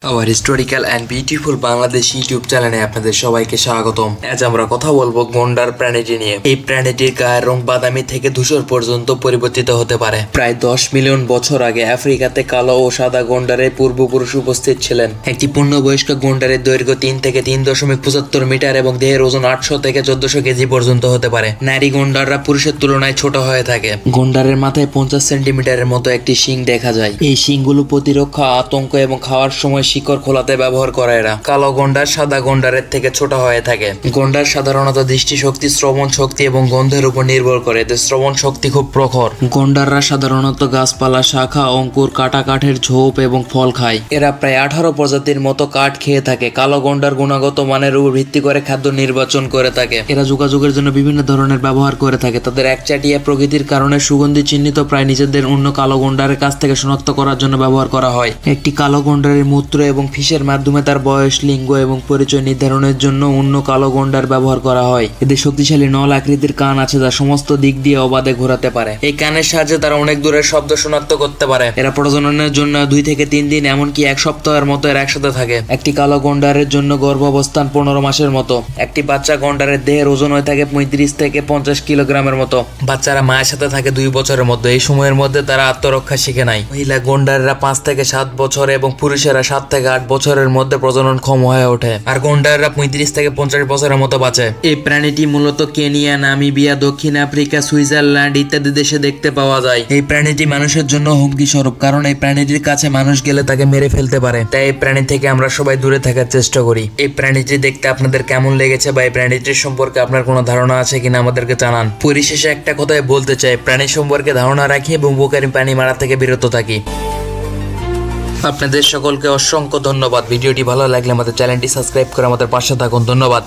Hour historical and beautiful Bangladesh YouTube চ্যানেলে আপনাদের সবাইকে স্বাগতম। আজ আমরা কথা বলবো গন্ডার প্রাণীটি নিয়ে। এই প্রাণীটির গায়ের রং বাদামি থেকে ধূসর পর্যন্ত পরিবর্তিত হতে পারে। প্রায় 10 মিলিয়ন বছর আগে আফ্রিকাতে কালো ও সাদা গন্ডারের পূর্বপুরুষ উপস্থিত ছিলেন। একটি পূর্ণবয়স্ক গন্ডারের দৈর্ঘ্য 3 থেকে 3.75 মিটার এবং দেহের ওজন 800 থেকে 1400 কেজি পর্যন্ত হতে পারে। নারী গন্ডাররা পুরুষের তুলনায় ছোট হয়ে থাকে। গন্ডারের মাথায় 50 সেন্টিমিটারের মতো একটি শিং দেখা যায়। এই শিংগুলো প্রতিরক্ষা, আতঙ্ক এবং খাওয়ার সময় শিকড় খোলাতে ব্যবহার করে এরা। কালো গন্ডার সাদা গন্ডারের থেকে ছোট হয়ে থাকে। গন্ডার সাধারণত দৃষ্টিশক্তি, শ্রবণ শক্তি এবং গন্ধের উপর নির্ভর করে। এদের শ্রবণ শক্তি খুব প্রখর। গন্ডাররা সাধারণত গাছপালা, শাখা, অঙ্কুর, কাটা কাঠের ঝোপ এবং ফল খায়। এরা প্রায় 18 প্রজাতির মতো কাঠ খেয়ে থাকে। কালো গন্ডার গুণগত মানের উপর ভিত্তি করে খাদ্য নির্বাচন করে থাকে। এরা যোগাযোগের জন্য বিভিন্ন ধরনের ব্যবহার করে থাকে। তাদের একচাটিয়া প্রকৃতির কারণে সুগন্ধি চিহ্নিত প্রায় নিজেদের অন্য কালো গন্ডারের কাছ থেকে শনাক্ত করার জন্য ব্যবহার করা হয়। একটি কালো গন্ডারের মূত্র এবং ফিসের মাধ্যমে তার বয়স, লিঙ্গ এবং পরিচয় নির্ধারণের জন্য অন্য কালো গন্ডার ব্যবহার করা হয়। এদের শক্তিশালী নল আকৃতির কান আছে যা সমস্ত দিক দিয়ে অবাধে ঘোরাতে পারে। এই কানের সাহায্যে তারা অনেক দূরের শব্দ শনাক্ত করতে পারে। এরা প্রজননের জন্য 2 থেকে 3 দিন এমনকি 1 সপ্তাহের মতো এরা একসাথে থাকে। একটি কালো গন্ডারের জন্য গর্ভাবস্থান 15 মাসের মতো। একটি বাচ্চা গন্ডারের দেহের ওজন হয়ে থাকে 35 থেকে 50 কিলোগ্রামের মতো। বাচ্চারা মায়ের সাথে থাকে 2 বছরের মধ্যে। এই সময়ের মধ্যে তারা আত্মরক্ষা শিখে নেয়। মহিলা গন্ডাররা 5 থেকে 7 বছর এবং পুরুষেরা 7 থেকে 8 বছরের মধ্যে প্রজননক্ষম হয়ে ওঠে। আর গন্ডাররা 35 থেকে 50 বছরের মতো বাঁচে। এই প্রাণীটি মূলত কেনিয়া, নামিবিয়া, দক্ষিণ আফ্রিকা, সুইজারল্যান্ড ইত্যাদি দেশে দেখতে পাওয়া যায়। এই প্রাণীটি মানুষের জন্য হুমকি স্বরূপ, কারণ এই প্রাণীটির কাছে মানুষ গেলে তাকে মেরে ফেলতে পারে। তাই এই প্রাণী থেকে আমরা সবাই দূরে থাকার চেষ্টা করি। এই প্রাণীটি দেখতে আপনাদের কেমন লেগেছে বা এই প্রাণীটির সম্পর্কে আপনার কোনো ধারণা আছে কিনা আমাদেরকে জানান। পরিশেষে একটা কথাই বলতে চাই, প্রাণী সম্পর্কে ধারণা রাখি এবং উপকারী প্রাণী মারা থেকে বিরত থাকি। আপনাদের সকলকে অসংখ্য ধন্যবাদ। ভিডিওটি ভালো লাগলে আমাদের চ্যানেলটি সাবস্ক্রাইব করে আমাদের পাশে থাকুন। ধন্যবাদ।